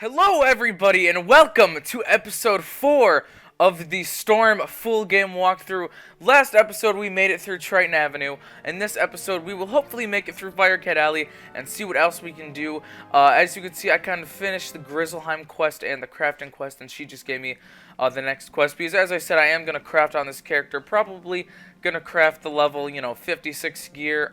Hello everybody and welcome to episode 4 of the Storm full game walkthrough. Last episode we made it through Triton Avenue, and this episode we will hopefully make it through Firecat Alley and see what else we can do. As you can see, I kind of finished the Grizzleheim quest and the crafting quest, and she just gave me the next quest, because as I said, I am going to craft on this character, probably going to craft the level, 56 gear,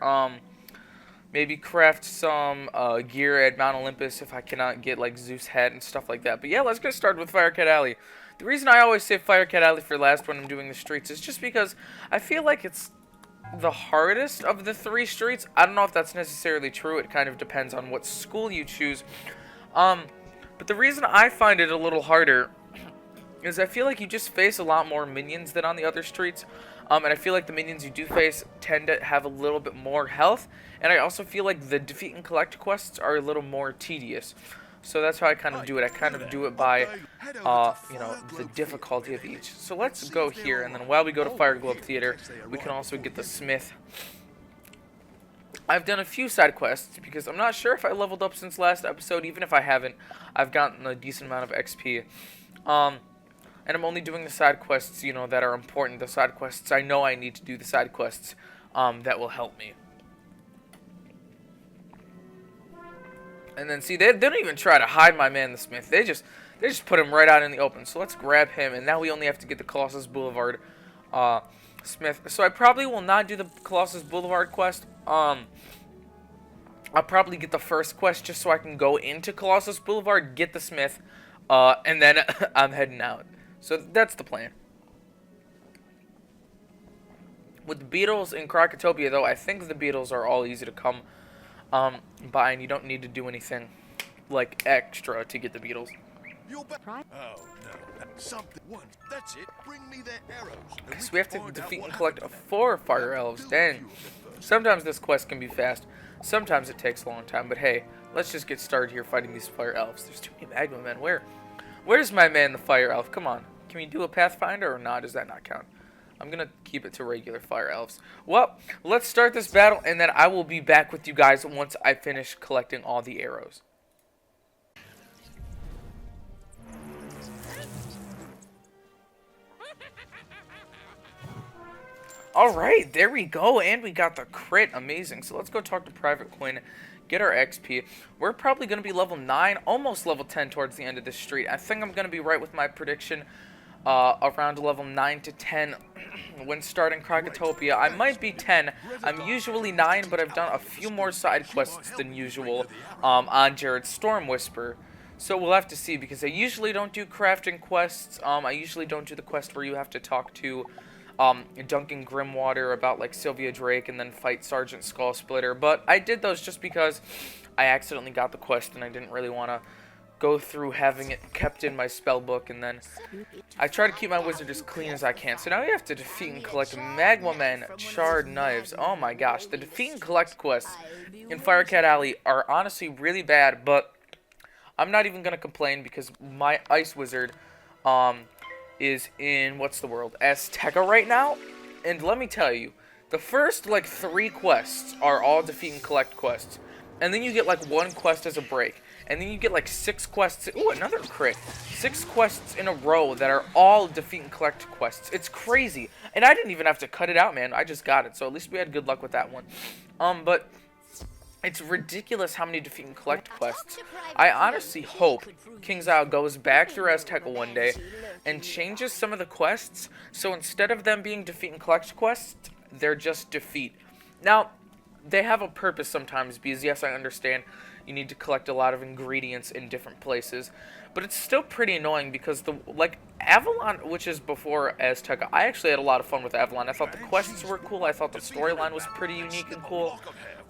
maybe craft some gear at Mount Olympus if I cannot get like Zeus head and stuff like that. But yeah, let's get started with Firecat Alley. The reason I always say Firecat Alley for last when I'm doing the streets is just because I feel like it's the hardest of the 3 streets. I don't know if that's necessarily true. It kind of depends on what school you choose. But the reason I find it a little harder is I feel like you just face a lot more minions than on the other streets. And I feel like the minions you do face tend to have a little bit more health. And I also feel like the defeat and collect quests are a little more tedious. So that's how I kind of do it. I kind of do it by, the difficulty of each. So let's go here, and then while we go to Fire Globe Theater, we can also get the Smith. I've done a few side quests, because I'm not sure if I leveled up since last episode. Even if I haven't, I've gotten a decent amount of XP. And I'm only doing the side quests, that are important. The side quests, I know I need to do the side quests that will help me. And then, see, they don't even try to hide my man, the Smith. They just put him right out in the open. So let's grab him, and now we only have to get the Colossus Boulevard Smith. So I probably will not do the Colossus Boulevard quest. I'll probably get the first quest just so I can go into Colossus Boulevard, get the Smith, and then I'm heading out. So that's the plan. With the beetles in Krakatopia, though, I think the beetles are all easy to come by, and you don't need to do anything like extra to get the beetles. Oh no, something. One. That's it. Bring me their arrows. So we have to defeat and collect 4 fire elves. Dang. Sometimes this quest can be fast. Sometimes it takes a long time. But hey, let's just get started here fighting these fire elves. There's too many magma men. Where's my man, the fire elf? Come on. Can we do a Pathfinder or not? Does that not count? I'm going to keep it to regular fire elves. Well, let's start this battle, and then I will be back with you guys once I finish collecting all the arrows. Alright, there we go, and we got the crit. Amazing. So let's go talk to Private Quinn, get our XP. We're probably going to be level 9, almost level 10 towards the end of this street. I think I'm going to be right with my prediction around level 9 to 10 when starting Krakatopia. I might be 10. I'm usually 9, but I've done a few more side quests than usual on Jared's Storm Whisper. So we'll have to see, because I usually don't do crafting quests. I usually don't do the quest where you have to talk to Duncan Grimwater about like Sylvia Drake and then fight Sergeant Skullsplitter. But I did those just because I accidentally got the quest and I didn't really want to go through having it kept in my spell book, and then I try to keep my wizard as clean as I can. So now we have to defeat and collect Magma Men, Charred Knives. Oh my gosh, the defeat and collect quests in Firecat Alley are honestly really bad, but I'm not even going to complain because my ice wizard is in, what's the world, Azteca right now, and let me tell you, the first like 3 quests are all defeat and collect quests, and then you get like 1 quest as a break. And then you get like 6 quests. Ooh, another crit. 6 quests in a row that are all defeat and collect quests. It's crazy. And I didn't even have to cut it out, man. I just got it. So at least we had good luck with that one. But it's ridiculous how many defeat and collect quests. I honestly hope King Zao goes back through Azteca one day and changes some of the quests. So instead of them being defeat and collect quests, they're just defeat. Now, they have a purpose sometimes, because yes, I understand you need to collect a lot of ingredients in different places, but it's still pretty annoying because Avalon, which is before Azteca, I actually had a lot of fun with Avalon. I thought the quests were cool. I thought the storyline was pretty unique and cool.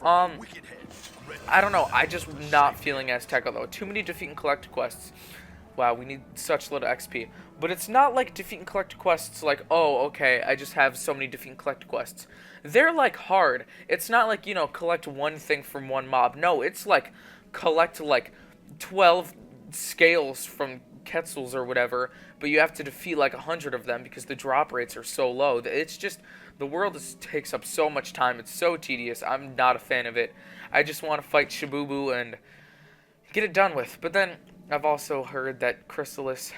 I don't know. I just not feeling Azteca though. Too many defeat and collect quests. Wow, we need such little XP. But it's not like defeat and collect quests like, oh, okay, I just have so many defeat and collect quests. They're like hard. It's not like, collect one thing from one mob. No, it's like collect like 12 scales from Quetzals or whatever, but you have to defeat like 100 of them because the drop rates are so low. It's just, the world takes up so much time. It's so tedious. I'm not a fan of it. I just want to fight Shibubu and get it done with. But then I've also heard that Chrysalis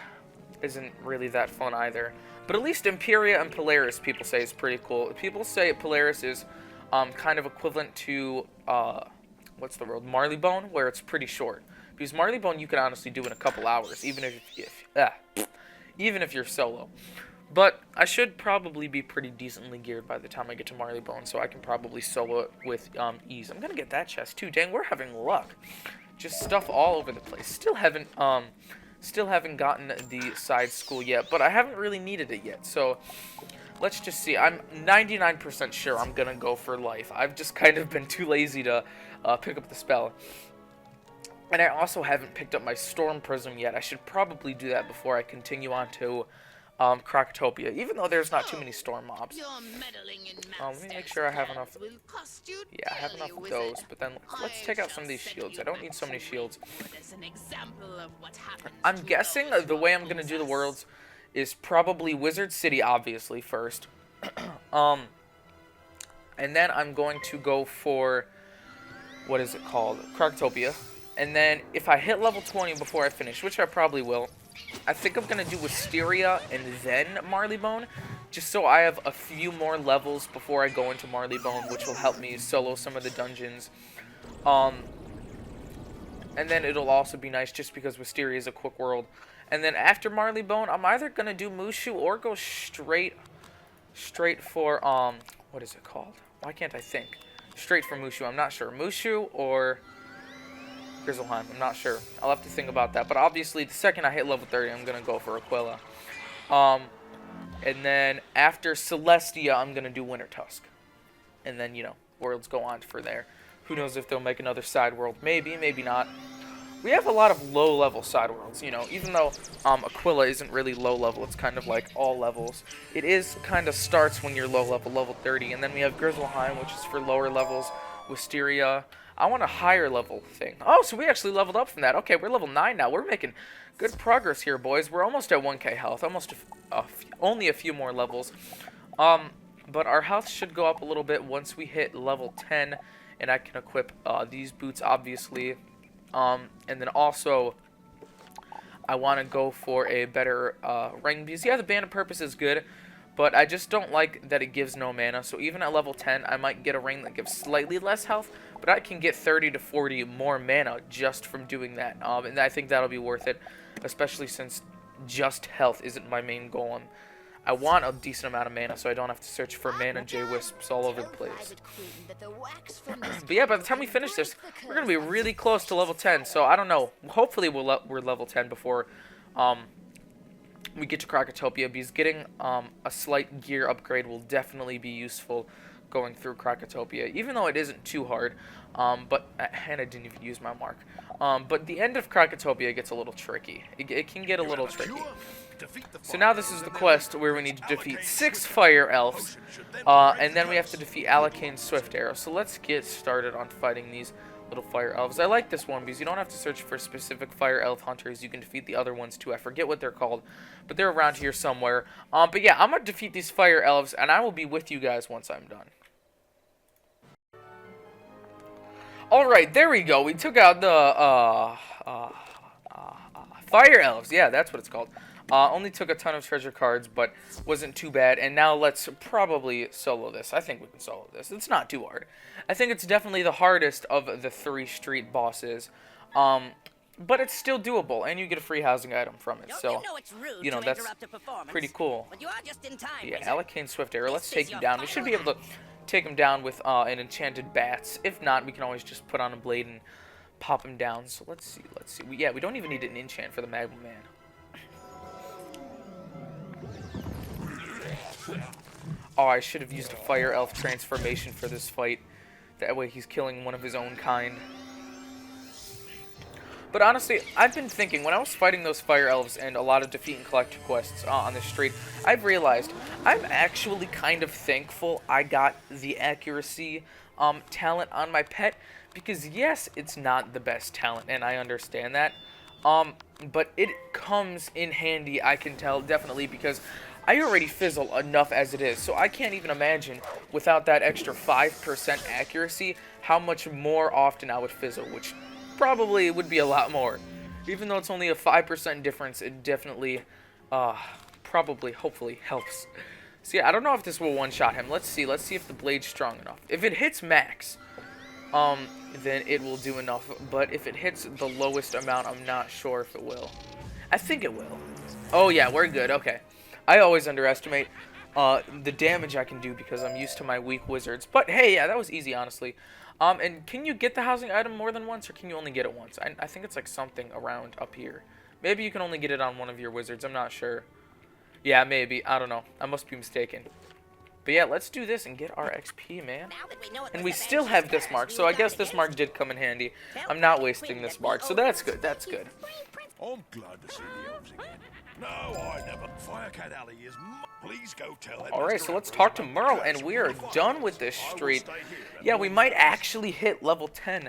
isn't really that fun either. But at least Imperia and Polaris, people say, is pretty cool. People say Polaris is kind of equivalent to, what's the word, Marleybone, where it's pretty short. Because Marleybone you can honestly do in a couple hours, even if you're solo. But I should probably be pretty decently geared by the time I get to Marleybone, so I can probably solo it with ease. I'm gonna get that chest too. Dang, we're having luck. Just stuff all over the place. Still haven't gotten the side school yet, but I haven't really needed it yet. So let's just see. I'm 99% sure I'm gonna go for life. I've just kind of been too lazy to pick up the spell. And I also haven't picked up my Storm Prism yet. I should probably do that before I continue on to Crocotopia, even though there's not too many storm mobs. Let me make sure I have enough. Yeah, I have enough of those, but then let's take out some of these shields. I don't need so many shields. I'm guessing the way I'm going to do the worlds is probably Wizard City, obviously, first. And then I'm going to go for, what is it called? Crocotopia. And then if I hit level 20 before I finish, which I probably will, I think I'm going to do Wisteria and then Marleybone, just so I have a few more levels before I go into Marleybone, which will help me solo some of the dungeons. And then it'll also be nice just because Wisteria is a quick world. And then after Marleybone, I'm either going to do Mushu or go straight for, what is it called? Why can't I think? Straight for Mushu, I'm not sure. Mushu or Grizzleheim, I'm not sure. I'll have to think about that. But obviously, the second I hit level 30, I'm going to go for Aquila. And then after Celestia, I'm going to do Winter Tusk. And then, you know, worlds go on for there. Who knows if they'll make another side world. Maybe, maybe not. We have a lot of low-level side worlds, you know. Even though Aquila isn't really low-level, it's kind of like all levels. It is kind of starts when you're low-level, level 30. And then we have Grizzleheim, which is for lower levels. Wisteria. I want a higher level thing. Oh, so we actually leveled up from that. Okay, we're level 9 now. We're making good progress here, boys. We're almost at 1k health. Almost only a few more levels. But our health should go up a little bit once we hit level 10. And I can equip these boots, obviously. And then also, I want to go for a better ring. Because, yeah, the Band of Purpose is good. But I just don't like that it gives no mana. So even at level 10, I might get a ring that gives slightly less health. But I can get 30 to 40 more mana just from doing that. And I think that'll be worth it. Especially since just health isn't my main goal. I want a decent amount of mana so I don't have to search for mana Jwhisps all over the place. But yeah, by the time we finish this, we're going to be really close to level 10. So I don't know. Hopefully we're level 10 before we get to Crocotopia, because getting a slight gear upgrade will definitely be useful going through Crocotopia, even though it isn't too hard. And I didn't even use my mark. But the end of Crocotopia gets a little tricky. It can get a little tricky. So now this is the quest where we need to defeat 6 fire elves, and then we have to defeat Alacane's Swift Arrow. So let's get started on fighting these little fire elves. I like this one because you don't have to search for specific fire elf hunters. You can defeat the other ones too. I forget what they're called, but they're around here somewhere. But yeah, I'm gonna defeat these fire elves, and I will be with you guys once I'm done. Alright, there we go. We took out the fire elves. Yeah, that's what it's called. Only took a ton of treasure cards, but wasn't too bad. And now let's probably solo this. I think we can solo this. It's not too hard. I think it's definitely the hardest of the 3 street bosses. But it's still doable, and you get a free housing item from it. So, you know, that's pretty cool. Yeah, Alacane's Swift Arrow. Let's take him down. We should be able to take him down with an enchanted bats. If not, we can always just put on a blade and pop him down. So let's see. Yeah, we don't even need an enchant for the Magma Man. Oh, I should have used a Fire Elf transformation for this fight. That way he's killing one of his own kind. But honestly, I've been thinking, when I was fighting those Fire Elves and a lot of defeat and collect quests on the street, I've realized I'm actually kind of thankful I got the accuracy talent on my pet. Because yes, it's not the best talent, and I understand that. But it comes in handy, I can tell, definitely, because I already fizzle enough as it is, so I can't even imagine, without that extra 5% accuracy, how much more often I would fizzle, which probably would be a lot more. Even though it's only a 5% difference, it definitely, probably, hopefully, helps. So yeah, I don't know if this will one-shot him. Let's see. Let's see if the blade's strong enough. If it hits max, then it will do enough. But if it hits the lowest amount, I'm not sure if it will. I think it will. Oh yeah, we're good. Okay. I always underestimate the damage I can do because I'm used to my weak wizards. But hey, yeah, that was easy, honestly. And can you get the housing item more than once, or can you only get it once? I think it's like something around up here. Maybe you can only get it on one of your wizards. I'm not sure. Yeah, maybe. I don't know. I must be mistaken. But yeah, let's do this and get our XP, man. And we still have this mark, so I guess this mark did come in handy. I'm not wasting this mark, so that's good. That's good. I'm glad to see the elves again. No, I never. Firecat Alley is. Please go tell them. Alright, so let's talk to Merle, and we are done with this street. Yeah, we might actually hit level 10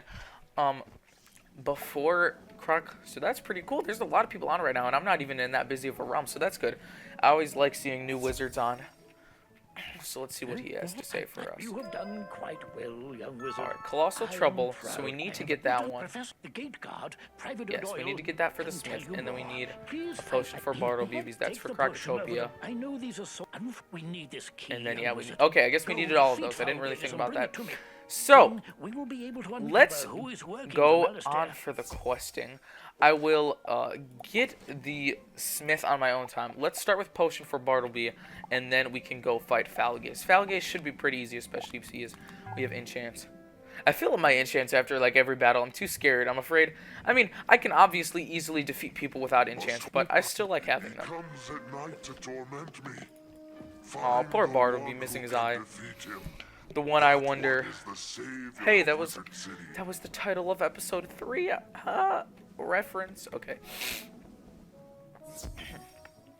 before Croc, so that's pretty cool. There's a lot of people on right now, and I'm not even in that busy of a realm, so that's good. I always like seeing new wizards on. So let's see what he has to say for us. You have done quite well, young wizard. Alright, Colossal Trouble, so we need to get that one. The gate guard, Private Yes, we need to get that for the Smith, and then we need Please a potion for Bartleby, because that's for Crocotopia. I know these are so. We need this key. And then, young yeah, wizard. okay, I guess we Go needed all of defeat those. I didn't really Foulgaze think and about bring that. it to me. So, Then we will be able to uncover let's who is working go for Alistair. on for the questing. I will get the Smith on my own time. Let's start with potion for Bartleby, and then we can go fight Foulgaze. Foulgaze should be pretty easy, especially if we have enchants. I feel my enchants after like every battle. I'm too scared. I'm afraid. I mean, I can obviously easily defeat people without enchants, but I still like having them. Comes at night to torment me. Aw, poor Bartleby missing his eye. The one I wonder. Hey, that was the title of episode 3. Reference. Okay.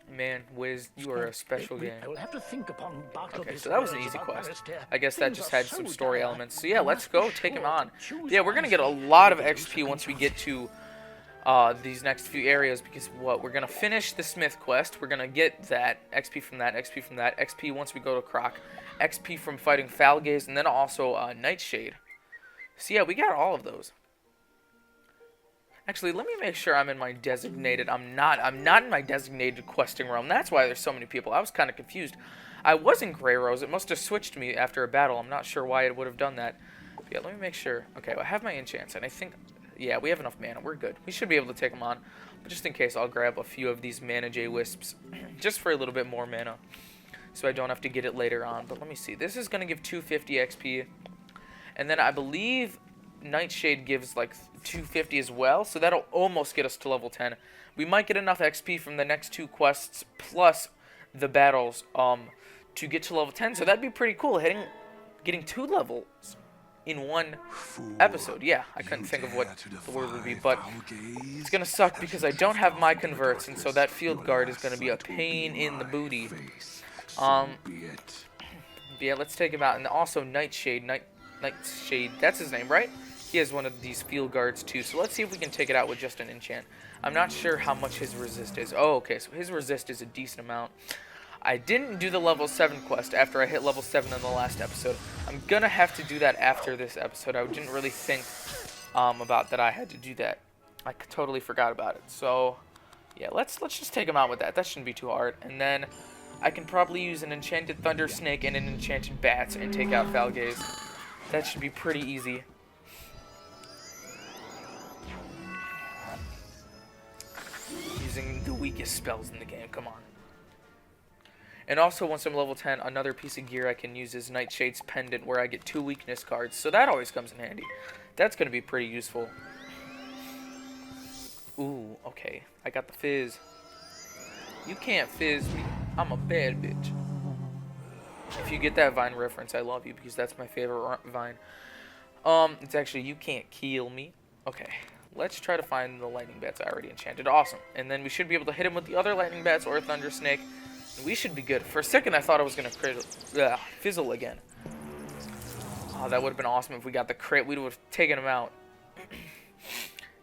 Man, Wiz, you are a special game. I will have to think upon Okay, so that was an easy quest. I guess that just had some story elements. So yeah, let's go take him on. Yeah, we're gonna get a lot of XP once we get to these next few areas, because what, we're gonna finish the Smith quest. We're gonna get that XP from that, XP from that, XP once we go to Croc, XP from fighting Foulgaze, and then also Nightshade. So yeah, we got all of those. Actually, let me make sure I'm in my designated. I'm not in my designated questing realm. That's why there's so many people. I was kind of confused. I was in Grey Rose. It must have switched me after a battle. I'm not sure why it would have done that. But yeah, let me make sure. Okay, well, I have my enchants, and I think, yeah, we have enough mana. We're good. We should be able to take them on. But just in case, I'll grab a few of these mana Jwhisps, just for a little bit more mana, so I don't have to get it later on. But let me see. This is going to give 250 XP, and then I believe Nightshade gives like 250 as well, so that'll almost get us to level 10. We might get enough XP from the next 2 quests plus the battles to get to level 10, so that'd be pretty cool, getting 2 levels in one episode. Yeah, I couldn't think of what the word would be, but it's gonna suck because I don't have my converts, and so that field guard is gonna be a pain in the booty. Yeah, let's take him out. And also Nightshade, Nightshade, that's his name, right? He has one of these field guards too, so let's see if we can take it out with just an enchant. I'm not sure how much his resist is. Oh, okay, so his resist is a decent amount. I didn't do the level 7 quest after I hit level 7 in the last episode. I'm gonna have to do that after this episode. I didn't really think about that I had to do that. I totally forgot about it. So, yeah, let's just take him out with that. That shouldn't be too hard. And then I can probably use an enchanted thunder snake and an enchanted bats and take out Foulgaze. That should be pretty easy. Using the weakest spells in the game, come on. And also, once I'm level 10, another piece of gear I can use is Nightshade's Pendant, where I get 2 weakness cards, so that always comes in handy. That's going to be pretty useful. Ooh, okay. I got the fizz. You can't fizz me. I'm a bad bitch. If you get that Vine reference, I love you, because that's my favorite Vine. It's actually, you can't kill me. Okay. Let's try to find the lightning bats I already enchanted. Awesome. And then we should be able to hit him with the other lightning bats or thunder snake. And we should be good. For a second, I thought I was going to fizzle again. Oh, that would have been awesome if we got the crit. We would have taken him out.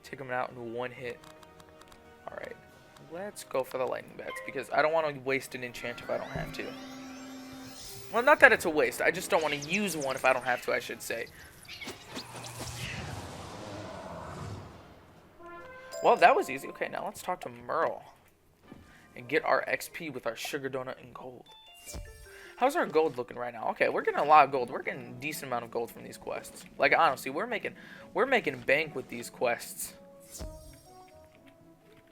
Take him out in 1 hit. Alright. Let's go for the lightning bats, because I don't want to waste an enchant if I don't have to. Well, not that it's a waste. I just don't want to use one if I don't have to, I should say. Well, that was easy. Okay, now let's talk to Merle. And get our XP with our sugar donut and gold. How's our gold looking right now? Okay, we're getting a lot of gold. We're getting a decent amount of gold from these quests. Like, honestly, we're making bank with these quests.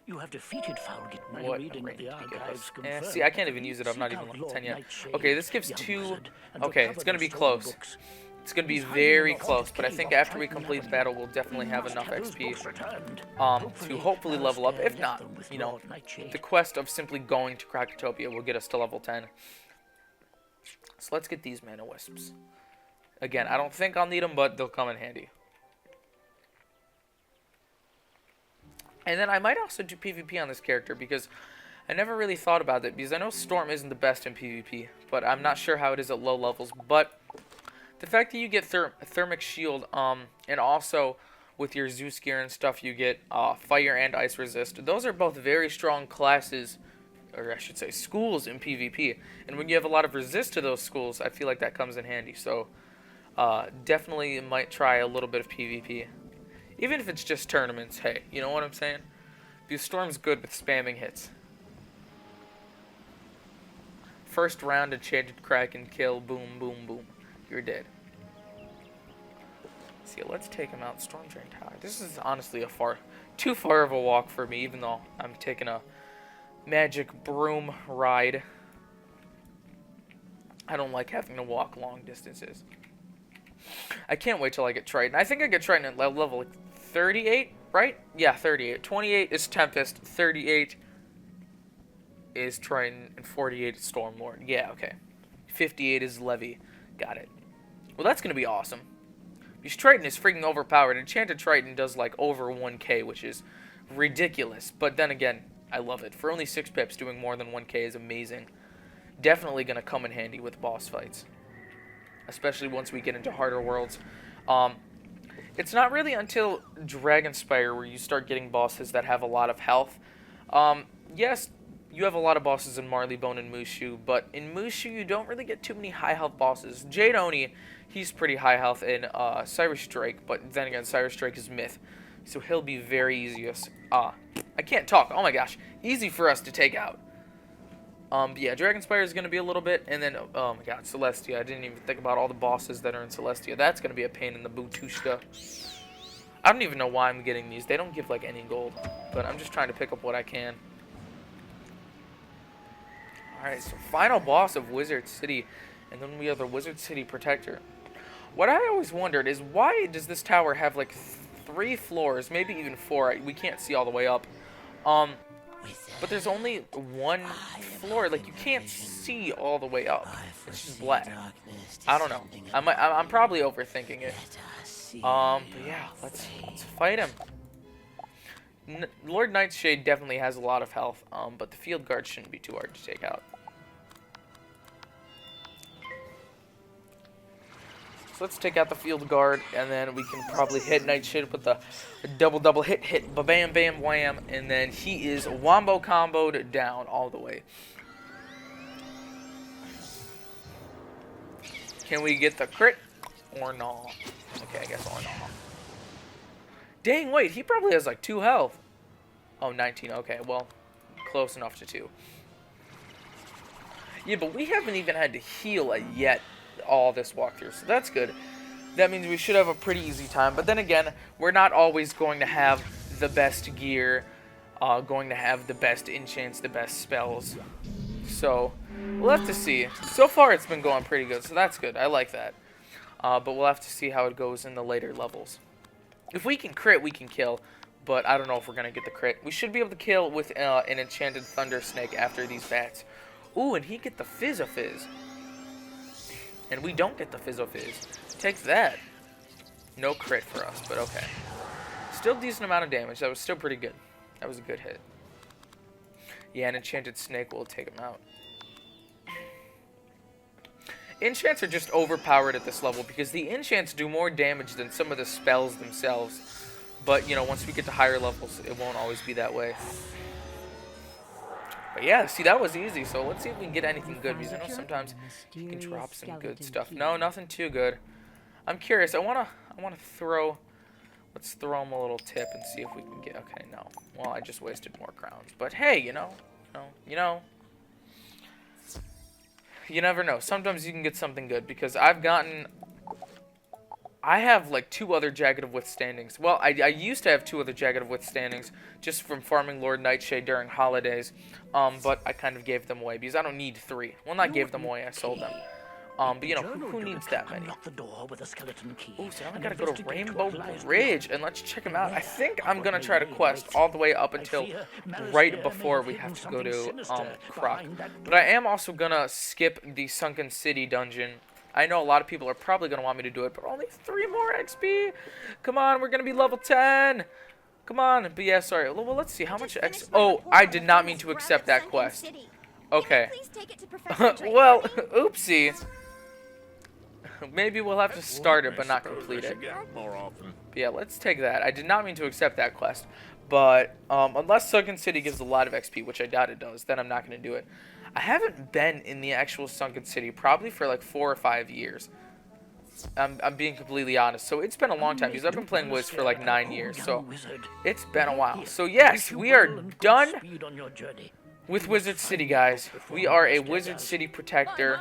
You have defeated Falgit. My What reading a of the range to give archives us. confirms See, I can't even use it. I'm Seek not even out level Lord 10 yet. Nightshade, Okay, this gives young 2. wizard, and Okay, recover it's going to the be stolen close. books. It's going to be He's hiding very in the close, haunted but I cave think off after we Triton complete the Avenue. battle, we'll definitely We have must enough have those XP books returned. to hopefully level up. If Alistair not, left them with you know, Lord Nightshade. the quest of simply going to Krakatopia will get us to level 10. So let's get these mana wisps. Again, I don't think I'll need them, but they'll come in handy. And then I might also do PvP on this character because I never really thought about it, because I know Storm isn't the best in PvP, but I'm not sure how it is at low levels. But the fact that you get Thermic Shield, and also with your Zeus gear and stuff, you get Fire and Ice Resist. Those are both very strong classes, or I should say schools in PvP. And when you have a lot of resist to those schools, I feel like that comes in handy. So definitely might try a little bit of PvP. Even if it's just tournaments, hey, you know what I'm saying? Because Storm's good with spamming hits. First round, enchanted Kraken kill, boom, boom, boom. You're dead. See, let's take him out. Storm Drain Tower. This is honestly too far of a walk for me, even though I'm taking a magic broom ride. I don't like having to walk long distances. I can't wait till I get Triton. I think I get Triton at level like 38, right? Yeah, 38. 28 is Tempest, 38 is Triton, and 48 is Stormlord. Yeah, okay. 58 is Levy. Got it. Well, that's going to be awesome. Because Triton is freaking overpowered. Enchanted Triton does like over 1k, which is ridiculous. But then again, I love it. For only 6 pips, doing more than 1k is amazing. Definitely going to come in handy with boss fights. Especially once we get into harder worlds. It's not really until Dragonspire where you start getting bosses that have a lot of health. Yes, you have a lot of bosses in Marleybone and Mushu, but in Mushu you don't really get too many high health bosses. Jade Oni, he's pretty high health in Cyrus Drake, but then again, Cyrus Drake is myth, so he'll be very easy. I can't talk. Oh my gosh, easy for us to take out. But yeah, Dragonspire is going to be a little bit, and then, oh my god, Celestia. I didn't even think about all the bosses that are in Celestia. That's going to be a pain in the bootushka. I don't even know why I'm getting these. They don't give, like, any gold, but I'm just trying to pick up what I can. Alright, so final boss of Wizard City, and then we have the Wizard City Protector. What I always wondered is, why does this tower have, like, 3 floors, maybe even 4? We can't see all the way up. But there's only 1 floor. Like, you can't see all the way up. It's just black. I don't know. I'm probably overthinking it. But yeah, let's fight him. Lord Nightshade definitely has a lot of health, but the field guard shouldn't be too hard to take out. So let's take out the field guard, and then we can probably hit Nightshade with a double hit, ba-bam, bam, wham, and then he is wombo comboed down all the way. Can we get the crit or no? Okay, I guess or no. Dang, wait, he probably has like 2 health. Oh, 19, okay, well, close enough to 2. Yeah, but we haven't even had to heal yet all this walkthrough, so that's good. That means we should have a pretty easy time, but then again, we're not always going to have the best gear, going to have the best enchants, the best spells. So, we'll have to see. So far, it's been going pretty good, so that's good. I like that. But we'll have to see how it goes in the later levels. If we can crit, we can kill, but I don't know if we're going to get the crit. We should be able to kill with an enchanted Thunder Snake after these bats. Ooh, and he get the Fizz-o-Fizz. And we don't get the Fizz-o-Fizz. Take that. No crit for us, but okay. Still decent amount of damage. That was still pretty good. That was a good hit. Yeah, an enchanted snake will take him out. Enchants are just overpowered at this level because the enchants do more damage than some of the spells themselves. But, you know, once we get to higher levels, it won't always be that way. But yeah, see, that was easy, so let's see if we can get anything good, because I know sometimes you can drop some good stuff. No, nothing too good. I'm curious. I wanna throw Let's throw him a little tip and see if we can get... Okay, no. Well, I just wasted more crowns. But hey, you never know. Sometimes you can get something good, because I have like 2 other Jagged of Withstandings. Well, I used to have 2 other Jagged of Withstandings just from farming Lord Nightshade during holidays. But I kind of gave them away because I don't need 3. Well, not gave them away, I sold them. But you know, who needs that many? Ooh, so now I gotta go to Rainbow Bridge and let's check him out. I think I'm gonna try to quest all the way up until right before we have to go to Croc. But I am also gonna skip the Sunken City dungeon. I know a lot of people are probably gonna want me to do it, but only 3 more XP. Come on, we're gonna be level 10. Come on. But yeah, sorry. Well, let's see how much X. Oh, I did not mean to accept that quest. Okay. Well, oopsie. Maybe we'll have to start it, but not complete it. But yeah, let's take that. I did not mean to accept that quest. But unless Sunken City gives a lot of XP, which I doubt it does, then I'm not going to do it. I haven't been in the actual Sunken City probably for like 4 or 5 years. I'm being completely honest. So it's been a long time because I've been playing Wiz for like 9 years. So it's been a while. So yes, we are done with Wizard City, guys. We are a Wizard City protector.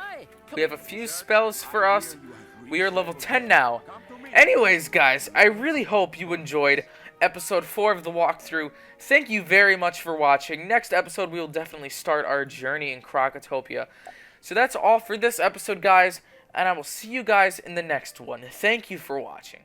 We have a few spells for us. We are level 10 now. Anyways, guys, I really hope you enjoyed episode 4 of the walkthrough. Thank you very much for watching. Next episode, we will definitely start our journey in Crocotopia. So that's all for this episode, guys, and I will see you guys in the next one. Thank you for watching.